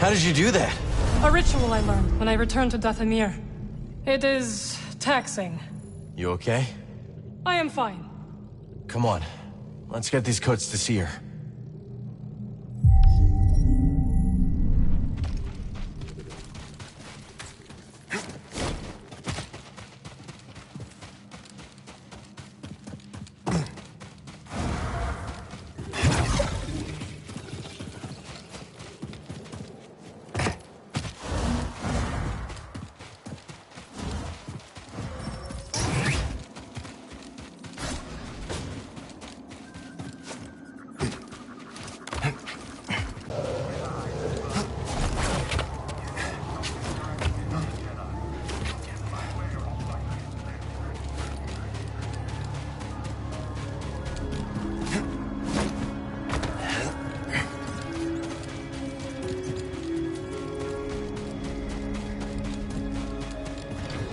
How did you do that? A ritual I learned when I returned to Dathomir. It is taxing. You okay? I am fine. Come on. Let's get these coats to Seer.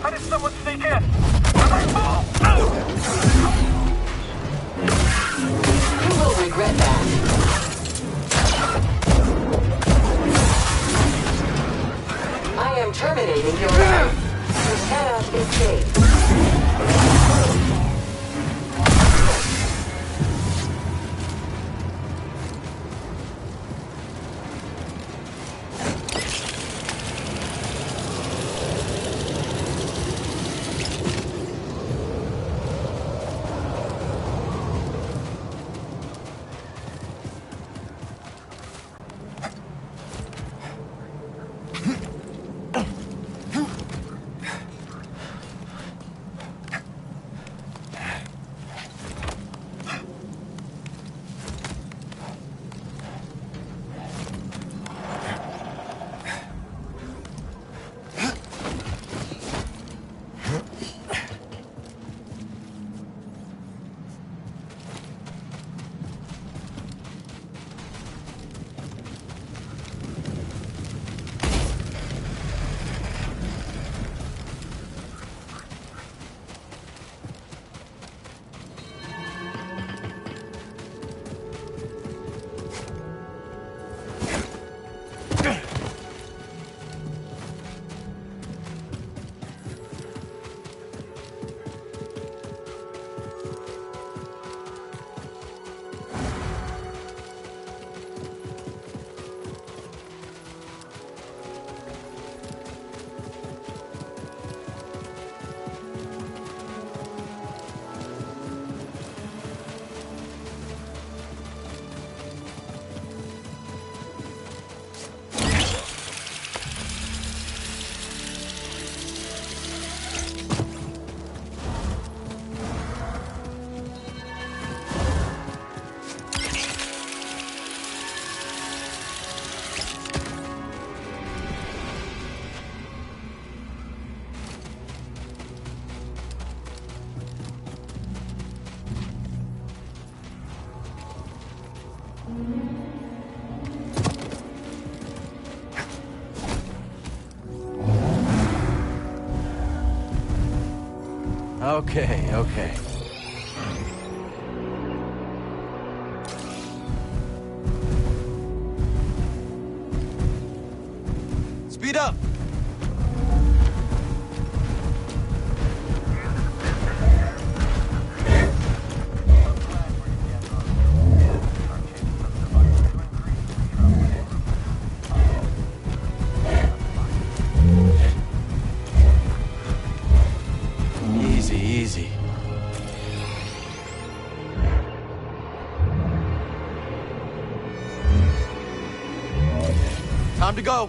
How did someone sneak in? You will regret that. I am terminating your life. You cannot escape. Okay. Speed up! Easy. Time to go.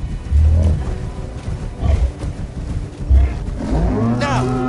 Now.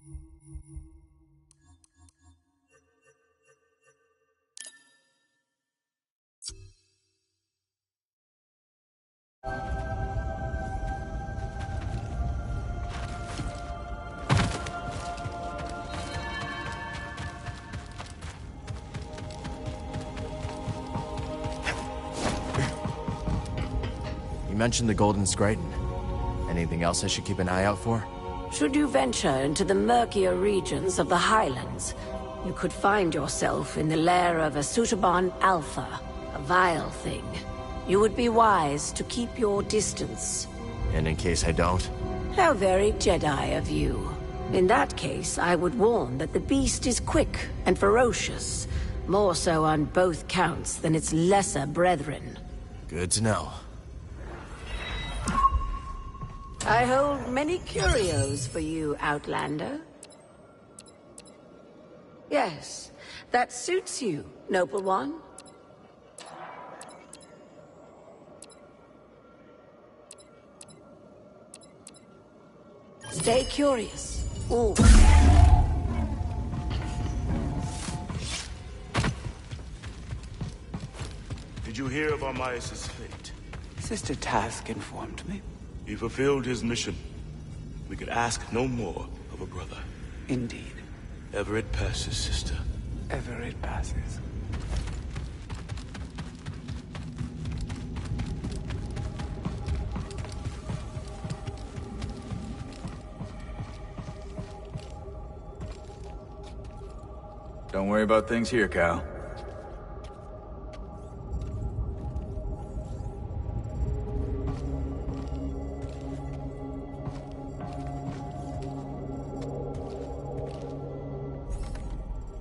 You mentioned the Golden Scraton. Anything else I should keep an eye out for? Should you venture into the murkier regions of the Highlands, you could find yourself in the lair of a Sutabon Alpha, a vile thing. You would be wise to keep your distance. And in case I don't? How very Jedi of you. In that case, I would warn that the beast is quick and ferocious, more so on both counts than its lesser brethren. Good to know. I hold many curios for you, Outlander. Yes, that suits you, noble one. Stay curious, always. Did you hear of Armias' fate? Sister Task informed me. He fulfilled his mission. We could ask no more of a brother. Indeed. Ever it passes, sister. Ever it passes. Don't worry about things here, Cal.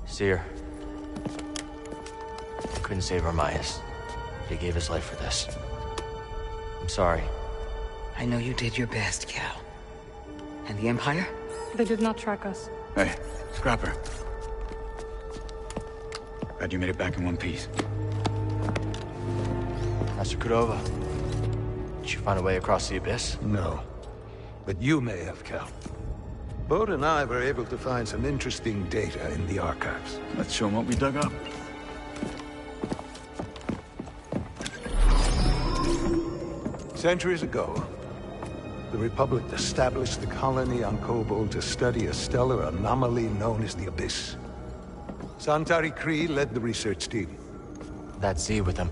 Seer. Couldn't save Armias. He gave his life for this. I'm sorry. I know you did your best, Cal. And the Empire? They did not track us. Hey, Scrapper. Glad you made it back in one piece. Master Cordova. Did you find a way across the abyss? No. But you may have, Cal. Bode and I were able to find some interesting data in the archives. Let's show them what we dug up. Centuries ago, the Republic established the colony on Kobol to study a stellar anomaly known as the Abyss. Santari Khri led the research team. That Z with him.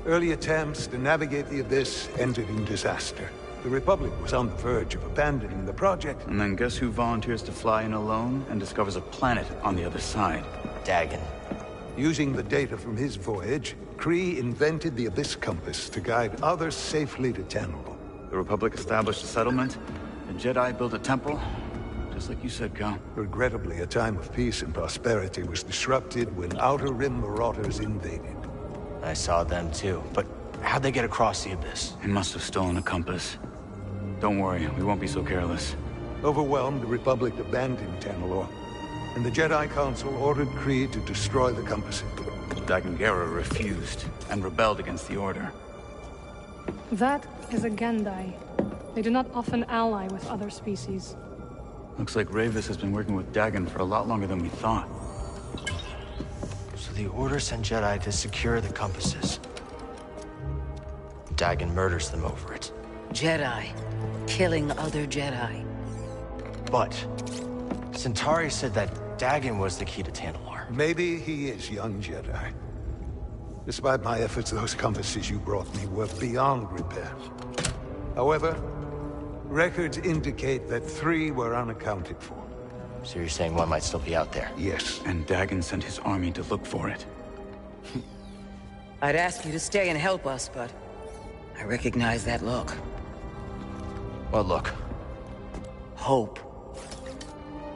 Early attempts to navigate the Abyss ended in disaster. The Republic was on the verge of abandoning the project. And then guess who volunteers to fly in alone and discovers a planet on the other side? Dagon. Using the data from his voyage, Khri invented the Abyss Compass to guide others safely to Tanable. The Republic established a settlement. The Jedi built a temple. Just like you said, Cal. Regrettably, a time of peace and prosperity was disrupted when Outer Rim marauders invaded. I saw them too, but how'd they get across the abyss? They must have stolen a compass. Don't worry, we won't be so careless. Overwhelmed, the Republic abandoned Tanalorr, and the Jedi Council ordered Khri to destroy the compasses. Dagon Gera refused and rebelled against the Order. That is a Gendai. They do not often ally with other species. Looks like Ravis has been working with Dagon for a lot longer than we thought. So the Order sent Jedi to secure the compasses. Dagon murders them over it. Jedi. Killing other Jedi. But Centauri said that Dagon was the key to Tanalorr. Maybe he is, young Jedi. Despite my efforts, those compasses you brought me were beyond repair. However, records indicate that 3 were unaccounted for. So you're saying one might still be out there? Yes. And Dagon sent his army to look for it. I'd ask you to stay and help us, but I recognize that look. What look? Hope.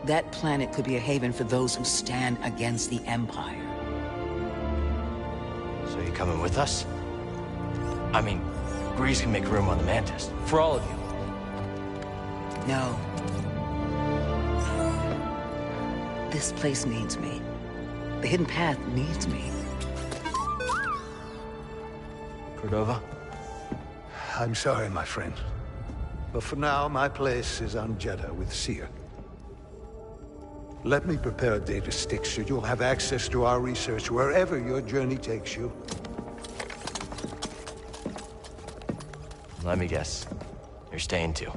That planet could be a haven for those who stand against the Empire. So you coming with us? I mean, Grease can make room on the Mantis. For all of you. No. This place needs me. The Hidden Path needs me. Cordova? I'm sorry, my friend. But for now, my place is on Jeddah with Seer. Let me prepare a data stick so you'll have access to our research wherever your journey takes you. Let me guess. You're staying too.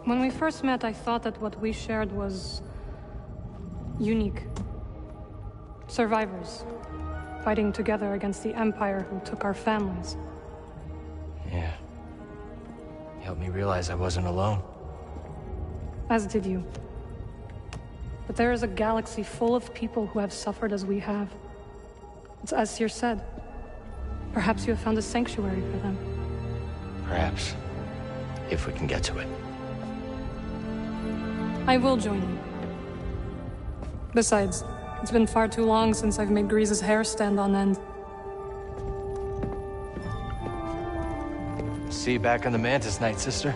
When we first met, I thought that what we shared was unique. Survivors, fighting together against the Empire who took our families. Yeah. You helped me realize I wasn't alone. As did you. But there is a galaxy full of people who have suffered as we have. It's as Seer said. Perhaps you have found a sanctuary for them. Perhaps. If we can get to it. I will join you. Besides, it's been far too long since I've made Grease's hair stand on end. See you back on the Mantis night, sister.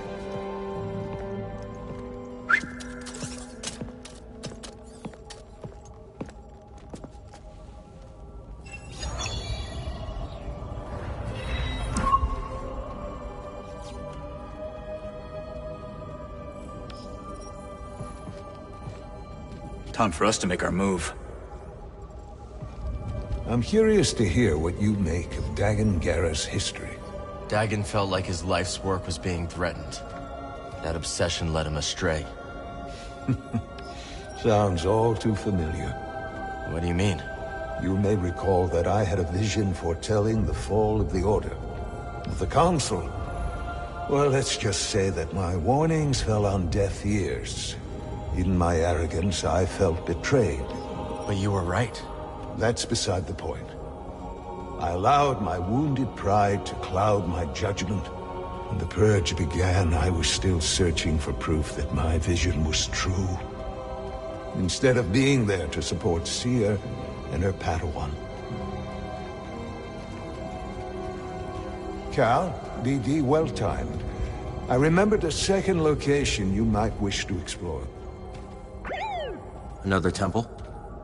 Time for us to make our move. I'm curious to hear what you make of Dagan Gera's history. Dagan felt like his life's work was being threatened. That obsession led him astray. Sounds all too familiar. What do you mean? You may recall that I had a vision foretelling the fall of the Order. Of the Council. Well, let's just say that my warnings fell on deaf ears. In my arrogance, I felt betrayed. But you were right. That's beside the point. I allowed my wounded pride to cloud my judgment. When the Purge began, I was still searching for proof that my vision was true. Instead of being there to support Seer and her Padawan. Cal, BD, well-timed. I remembered a second location you might wish to explore. Another temple?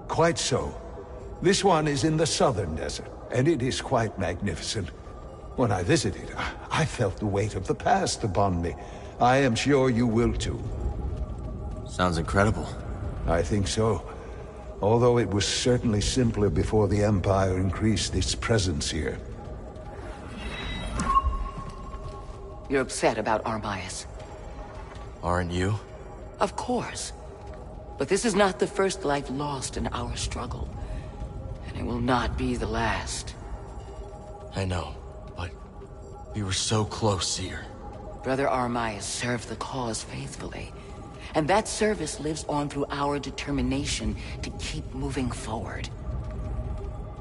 Quite so. This one is in the southern desert, and it is quite magnificent. When I visited, I felt the weight of the past upon me. I am sure you will too. Sounds incredible. I think so. Although it was certainly simpler before the Empire increased its presence here. You're upset about Armias. Aren't you? Of course. But this is not the first life lost in our struggle. And it will not be the last. I know, but we were so close, Seer. Brother Armias served the cause faithfully. And that service lives on through our determination to keep moving forward.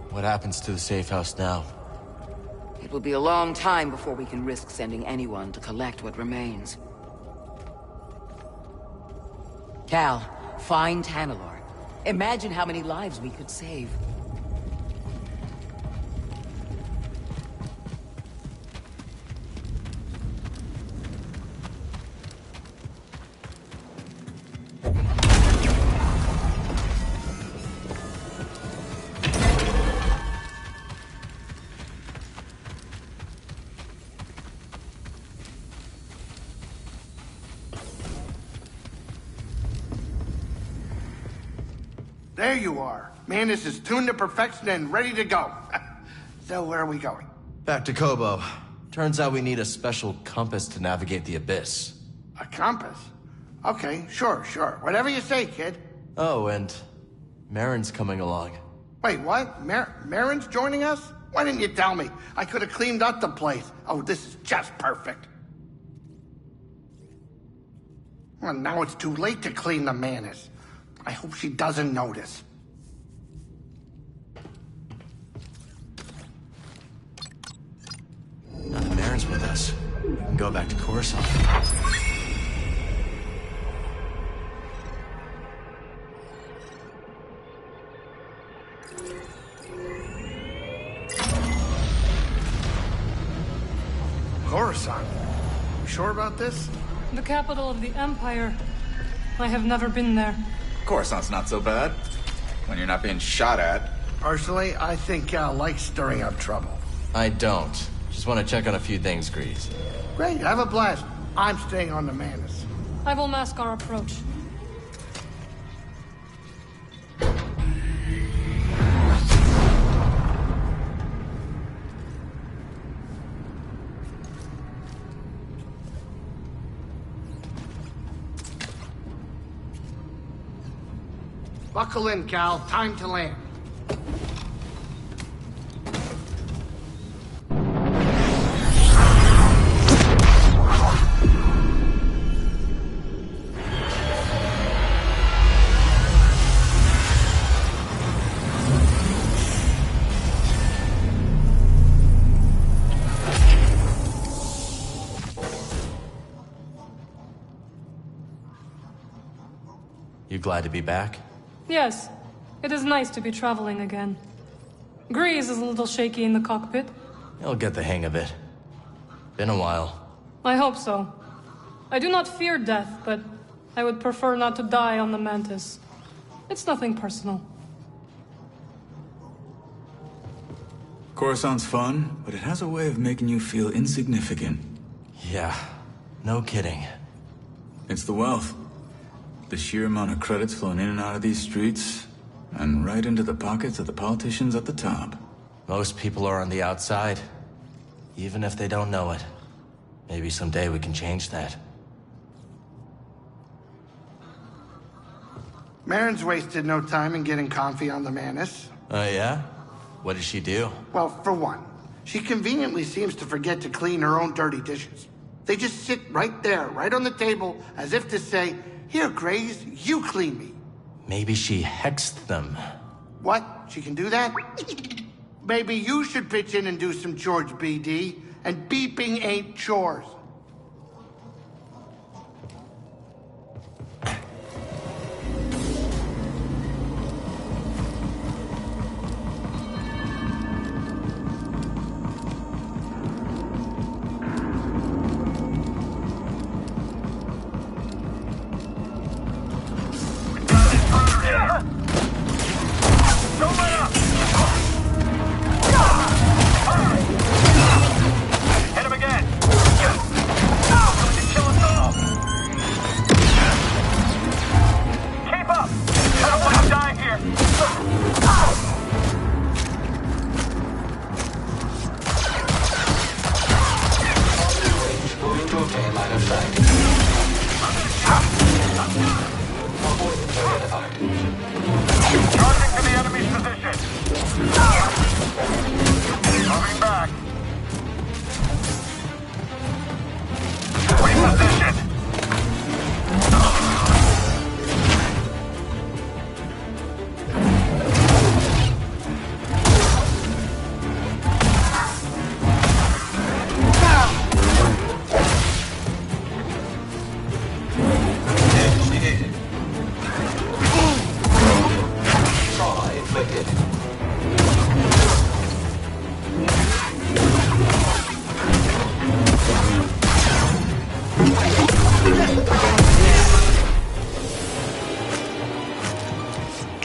What happens to the safe house now? It will be a long time before we can risk sending anyone to collect what remains. Cal, find Tanalor. Imagine how many lives we could save. There you are. Mantis is tuned to perfection and ready to go. So where are we going? Back to Kobo. Turns out we need a special compass to navigate the Abyss. A compass? Okay, sure. Whatever you say, kid. Oh, and Marin's coming along. Wait, what? Marin's joining us? Why didn't you tell me? I could have cleaned up the place. Oh, this is just perfect. Well, now it's too late to clean the Mantis. I hope she doesn't notice. Now that Marin's with us, we can go back to Coruscant. Coruscant? You sure about this? The capital of the Empire. I have never been there. Coruscant's not so bad. When you're not being shot at. Personally, I think Cal likes stirring up trouble. I don't. Just want to check on a few things, Grease. Great, have a blast. I'm staying on the Mantis. I will mask our approach. Buckle in, Cal. Time to land. You glad to be back? Yes, it is nice to be traveling again. Grease is a little shaky in the cockpit. You'll get the hang of it. Been a while. I hope so. I do not fear death, but I would prefer not to die on the Mantis. It's nothing personal. Coruscant's fun, but it has a way of making you feel insignificant. Yeah, no kidding. It's the wealth. The sheer amount of credits flowing in and out of these streets, and right into the pockets of the politicians at the top. Most people are on the outside, even if they don't know it. Maybe someday we can change that. Marin's wasted no time in getting comfy on the Mantis. Oh, yeah? What did she do? Well, for one, she conveniently seems to forget to clean her own dirty dishes. They just sit right there, right on the table, as if to say, "Here, Grace, you clean me." Maybe she hexed them. What? She can do that? Maybe you should pitch in and do some chores, BD. And beeping ain't chores.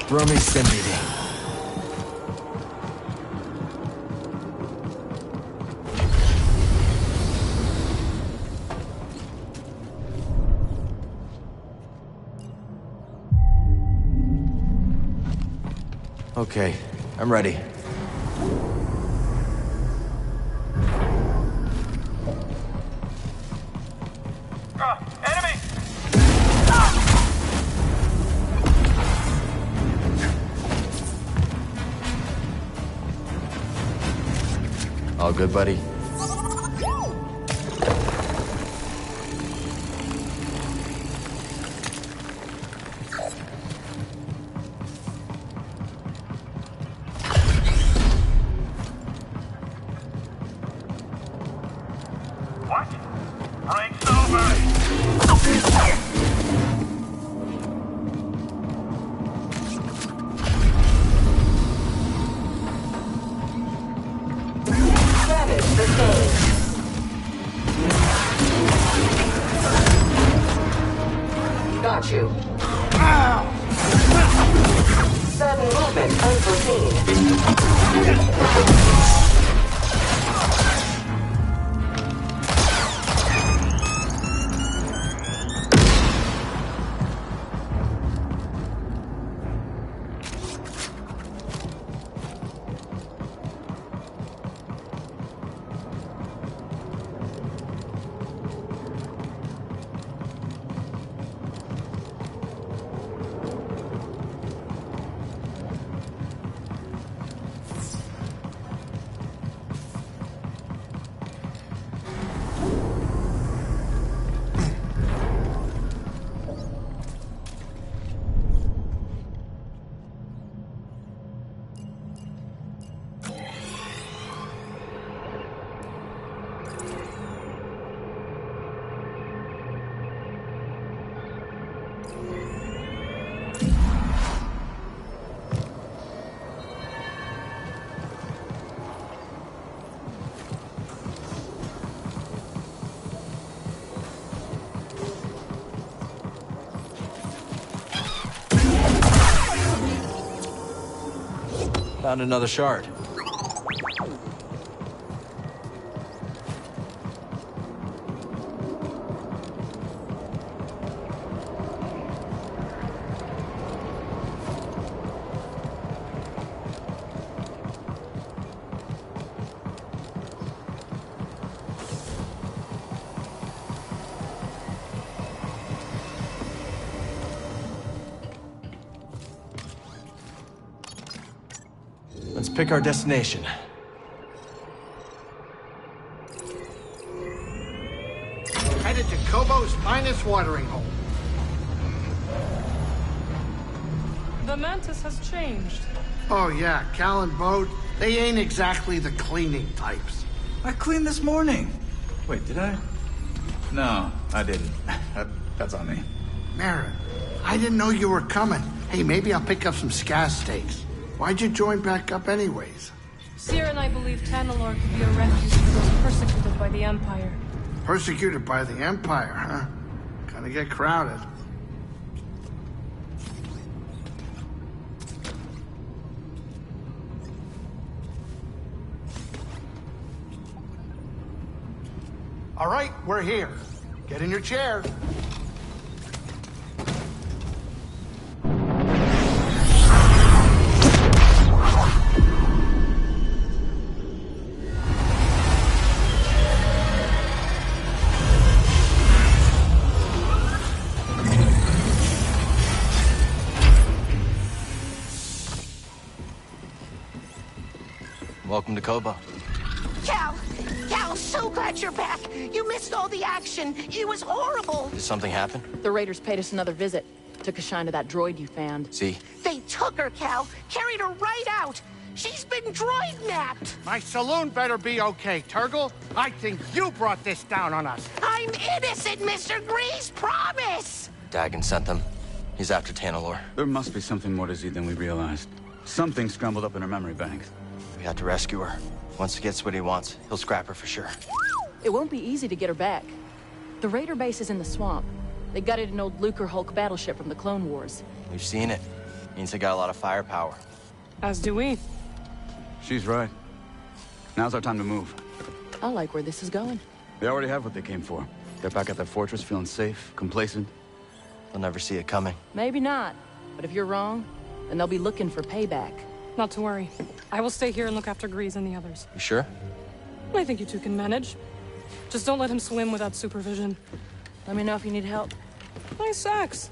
Throw me Cindy. Okay, I'm ready. Enemy! All good, buddy? What? Break's over! Damage Found another shard. Let's pick our destination. Headed to Kobo's finest watering hole. The Mantis has changed. Oh yeah, Cal and Bode, they ain't exactly the cleaning types. I cleaned this morning. Wait, did I? No, I didn't. That's on me. Marin, I didn't know you were coming. Hey, maybe I'll pick up some scaz steaks. Why'd you join back up anyways? Sierra and I believe Tanalorr could be a refuge for those persecuted by the Empire. Persecuted by the Empire, huh? Gonna get crowded. All right, we're here. Get in your chair. Welcome to Kobo. Cal, so glad you're back. You missed all the action. It was horrible. Did something happen? The Raiders paid us another visit. Took a shine to that droid you found. See? They took her, Cal. Carried her right out. She's been droid-napped. My saloon better be okay, Turgle. I think you brought this down on us. I'm innocent, Mr. Grease. Promise. Dagon sent them. He's after Tanalorr. There must be something more to Z than we realized. Something scrambled up in her memory bank. We have to rescue her. Once he gets what he wants, he'll scrap her for sure. It won't be easy to get her back. The Raider base is in the swamp. They gutted an old Lucre Hulk battleship from the Clone Wars. We've seen it. Means they got a lot of firepower. As do we. She's right. Now's our time to move. I like where this is going. They already have what they came for. They're back at their fortress feeling safe, complacent. They'll never see it coming. Maybe not. But if you're wrong, then they'll be looking for payback. Not to worry. I will stay here and look after Grease and the others. You sure? I think you two can manage. Just don't let him swim without supervision. Let me know if you need help. Nice axe.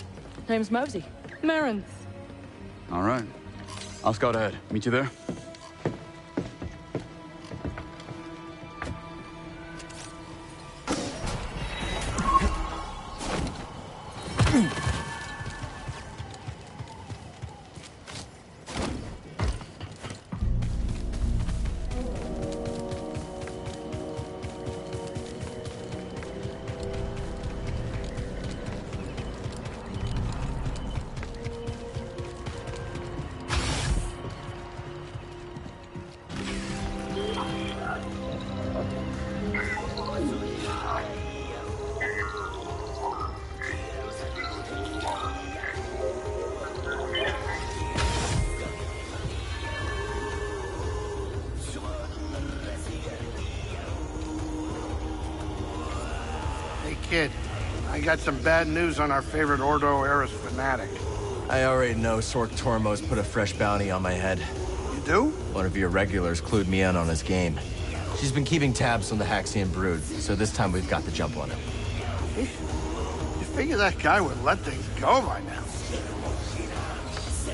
Name's Mosey. Marin. All right. I'll scout ahead. Meet you there? Kid, I got some bad news on our favorite Ordo Eris fanatic. I already know Sork Tormo's put a fresh bounty on my head. You do? One of your regulars clued me in on his game. She's been keeping tabs on the Haxian brood, so this time we've got the jump on him. You figure that guy would let things go by now.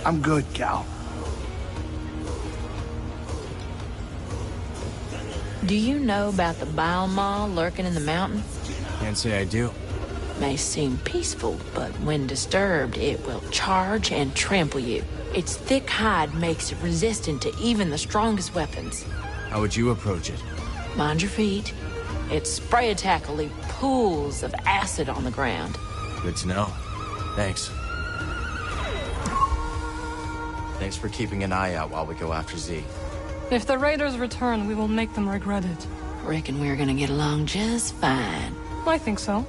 I'm good, Cal. Do you know about the bile maw lurking in the mountain? Can't say I do. May seem peaceful, but when disturbed, it will charge and trample you. Its thick hide makes it resistant to even the strongest weapons. How would you approach it? Mind your feet. Its spray attack will leave pools of acid on the ground. Good to know. Thanks. Thanks for keeping an eye out while we go after Z. If the Raiders return, we will make them regret it. Reckon we're gonna get along just fine. I think so.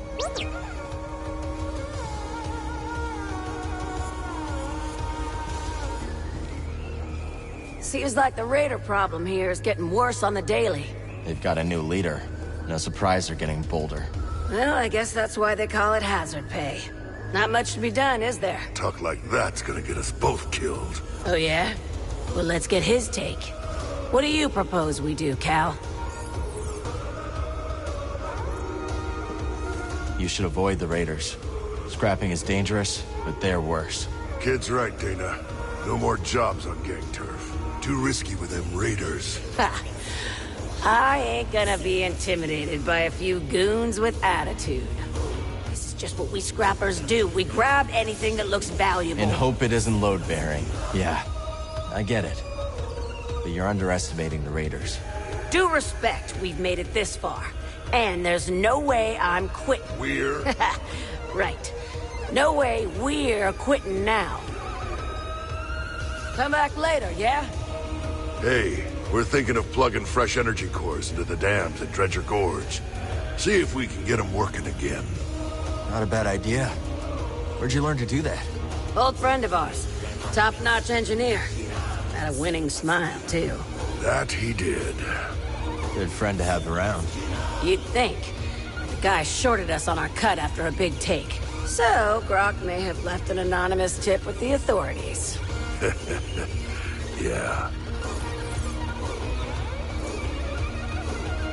Seems like the raider problem here is getting worse on the daily. They've got a new leader. No surprise they're getting bolder. Well, I guess that's why they call it hazard pay. Not much to be done, is there? Talk like that's gonna get us both killed. Oh yeah? Well, let's get his take. What do you propose we do, Cal? You should avoid the raiders. Scrapping is dangerous, but they're worse. Kid's right, Dana. No more jobs on gang turf. Too risky with them raiders. Ha! I ain't gonna be intimidated by a few goons with attitude. This is just what we scrappers do. We grab anything that looks valuable. And hope it isn't load-bearing. Yeah, I get it. But you're underestimating the raiders. Due respect, we've made it this far. And there's no way I'm quitting. We're? Right. No way we're quitting now. Come back later, yeah? Hey, we're thinking of plugging fresh energy cores into the dams at Dredger Gorge. See if we can get them working again. Not a bad idea. Where'd you learn to do that? Old friend of ours. Top-notch engineer. Had a winning smile, too. That he did. Good friend to have around. You'd think. The guy shorted us on our cut after a big take. So, Grok may have left an anonymous tip with the authorities. Yeah.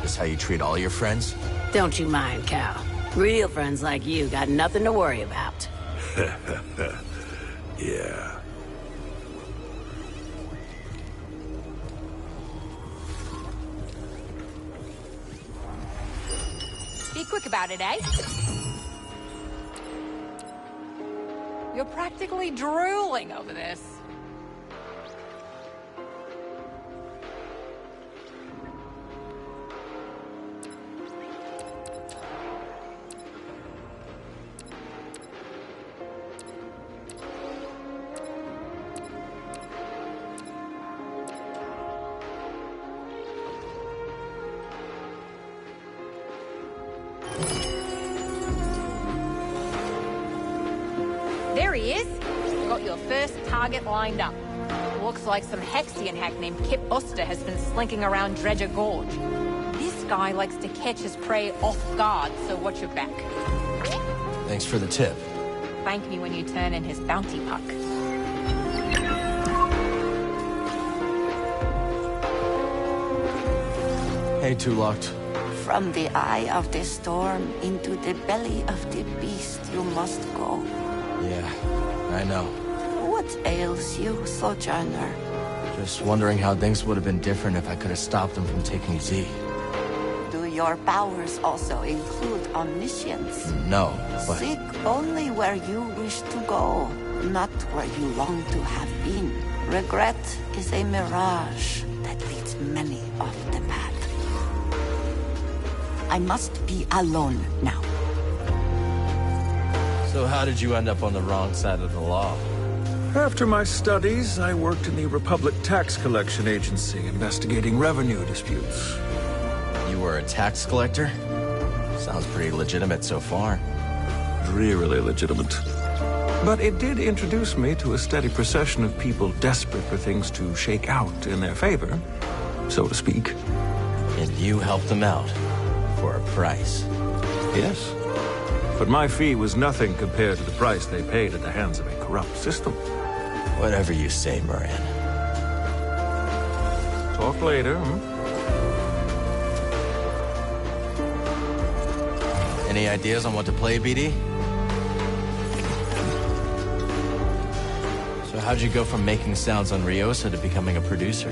This how you treat all your friends? Don't you mind, Cal. Real friends like you got nothing to worry about. Yeah. Be quick about it, eh? You're practically drooling over this. There he is. You got your first target lined up. Looks like some Hexian hack named Kip Oster has been slinking around Dredger Gorge. This guy likes to catch his prey off guard, so watch your back. Thanks for the tip. Thank me when you turn in his bounty puck. Hey, Two-Locked. From the eye of the storm into the belly of the beast you must go. Yeah, I know. What ails you, Sojourner? Just wondering how things would have been different if I could have stopped them from taking Z. Do your powers also include omniscience? No, but... Seek only where you wish to go, not where you long to have been. Regret is a mirage that leads many off the path. I must be alone now. So how did you end up on the wrong side of the law? After my studies, I worked in the Republic Tax Collection Agency, investigating revenue disputes. You were a tax collector? Sounds pretty legitimate so far. Drearily legitimate. But it did introduce me to a steady procession of people desperate for things to shake out in their favor, so to speak. And you helped them out? For a price? Yes. But my fee was nothing compared to the price they paid at the hands of a corrupt system. Whatever you say, Moran. Talk later, Any ideas on what to play, BD? So how'd you go from making sounds on Ryosa to becoming a producer?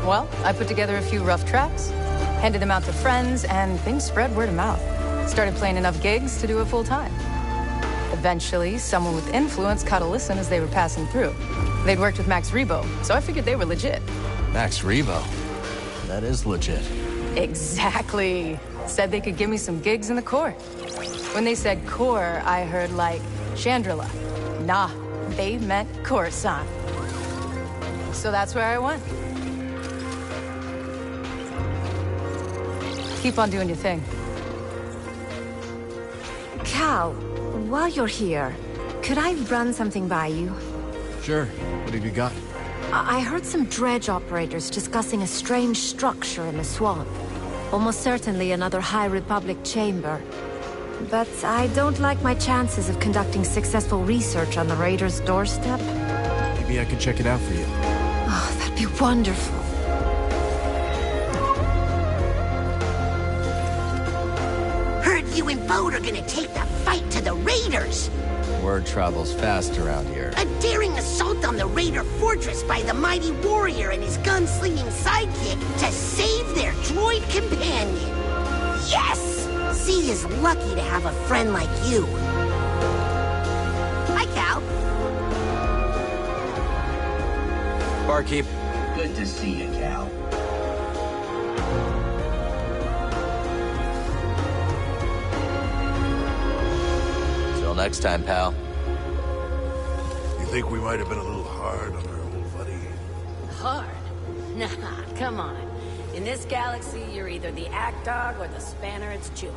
Well, I put together a few rough tracks, handed them out to friends, and things spread word of mouth. Started playing enough gigs to do it full time. Eventually, someone with influence caught a listen as they were passing through. They'd worked with Max Rebo, so I figured they were legit. Max Rebo? That is legit. Exactly. Said they could give me some gigs in the Corps. When they said Corps, I heard like Chandrila. Nah, they meant Coruscant. So that's where I went. Keep on doing your thing. Cal, while you're here, could I run something by you? Sure. What have you got? I heard some dredge operators discussing a strange structure in the swamp. Almost certainly another High Republic chamber. But I don't like my chances of conducting successful research on the Raiders' doorstep. Maybe I could check it out for you. Oh, that'd be wonderful. Heard you and Bode are gonna take the fight to the Raiders. Word travels fast around here. A daring assault on the Raider fortress by the mighty warrior and his gunslinging sidekick to save their droid companion. Yes! Z is lucky to have a friend like you. Hi, Cal. Barkeep. Good to see you, Cal. Till next time, pal. You think we might have been a little hard on our old buddy? Hard? Nah, come on. In this galaxy, you're either the act dog or the spanner it's chewing.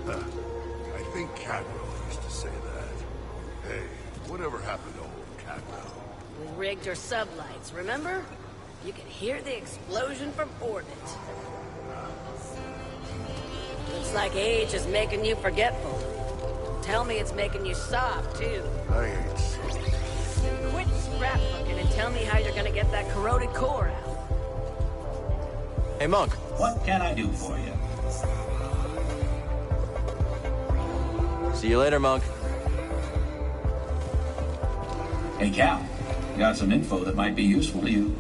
I think Cadwell used to say that. Hey, whatever happened to old Cadwell? We rigged your sublights, remember? You can hear the explosion from orbit. Looks like age is making you forgetful. Tell me it's making you soft, too. I ain't soft. Quit scrapbooking and tell me how you're gonna get that corroded core out. Hey, Monk. What can I do for you? See you later, Monk. Hey, Cal. Got some info that might be useful to you.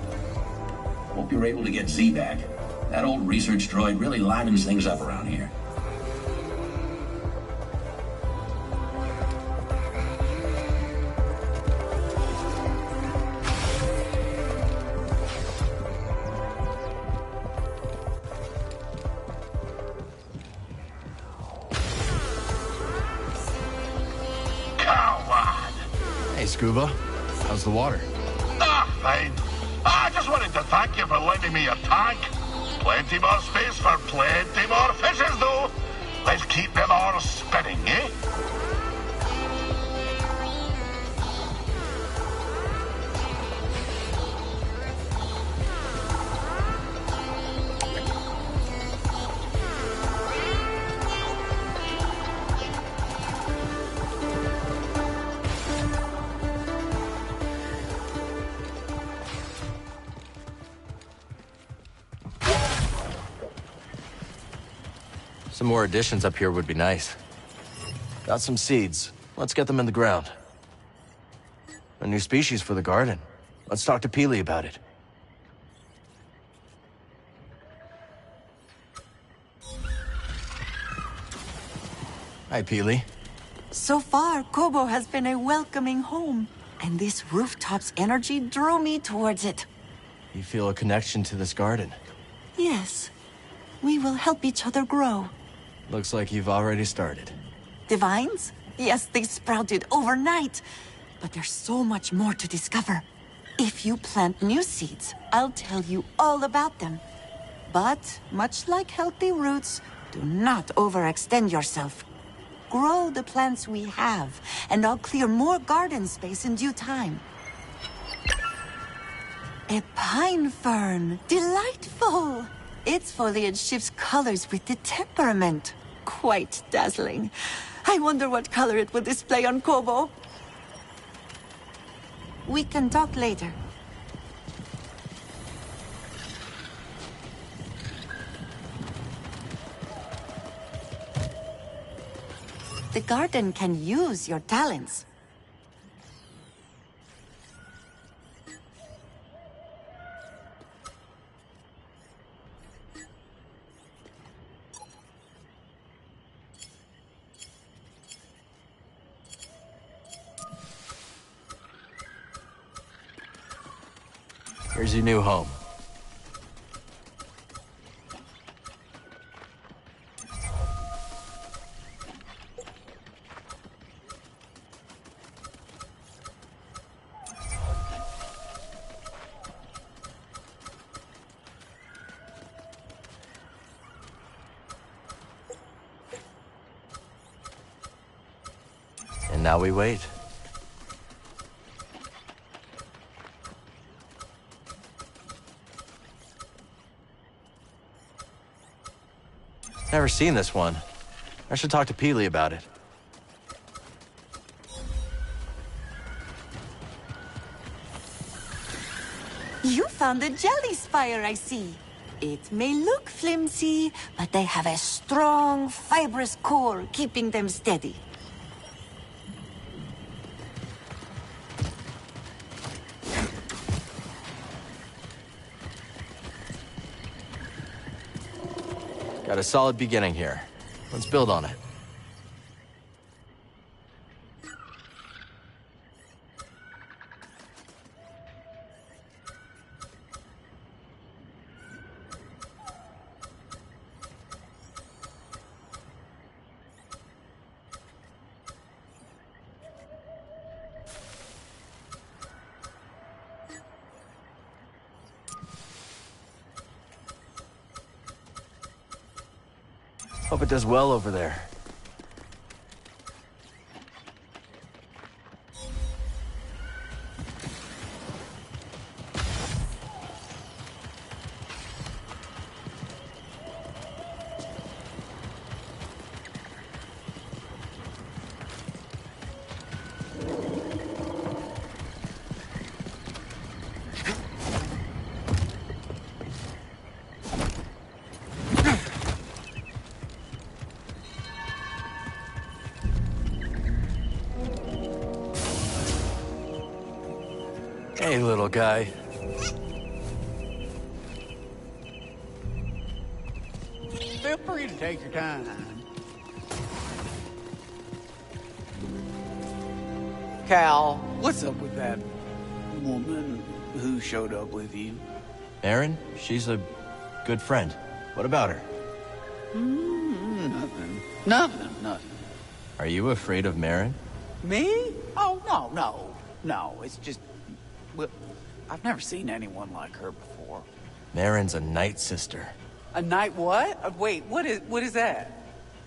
Hope you're able to get Z back. That old research droid really livens things up around here. Hey, Scuba. How's the water? Fine. I just wanted to thank you for lending me a tank. Plenty more space for plenty more fishes, though. Let's keep them all spinning, eh? Some more additions up here would be nice. Got some seeds. Let's get them in the ground. A new species for the garden. Let's talk to Peely about it. Hi, Peely. So far, Kobo has been a welcoming home, and this rooftop's energy drew me towards it. You feel a connection to this garden. Yes, we will help each other grow. Looks like you've already started. Divines? Yes, they sprouted overnight. But there's so much more to discover. If you plant new seeds, I'll tell you all about them. But, much like healthy roots, do not overextend yourself. Grow the plants we have, and I'll clear more garden space in due time. A pine fern. Delightful! Its foliage shifts colors with the temperament. Quite dazzling. I wonder what color it would display on Kobo. We can talk later. The garden can use your talents. Here's your new home. And now we wait. Never seen this one. I should talk to Peely about it. You found a jelly spire, I see. It may look flimsy, but they have a strong, fibrous core keeping them steady. Got a solid beginning here. Let's build on it. Hope it does well over there. Hey, little guy. Feel free to take your time. Cal, what's up with that woman who showed up with you? Erin? She's a good friend. What about her? Nothing. Nothing. Are you afraid of Marin? Me? Oh, no. It's just... Well, I've never seen anyone like her before. Marin's a night sister. A night what? Wait, what is that?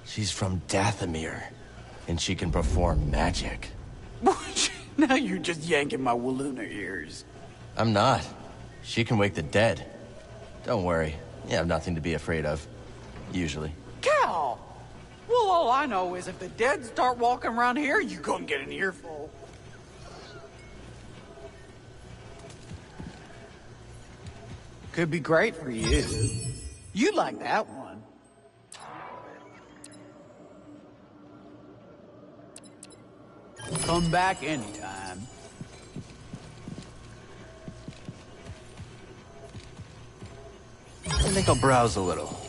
She's from Dathomir, and she can perform magic. Now you're just yanking my Walloona ears. I'm not. She can wake the dead. Don't worry. You have nothing to be afraid of. Usually. Cal! Well, all I know is if the dead start walking around here, you're gonna get an earful. Could be great for you. You like that one. Come back anytime. I think I'll browse a little.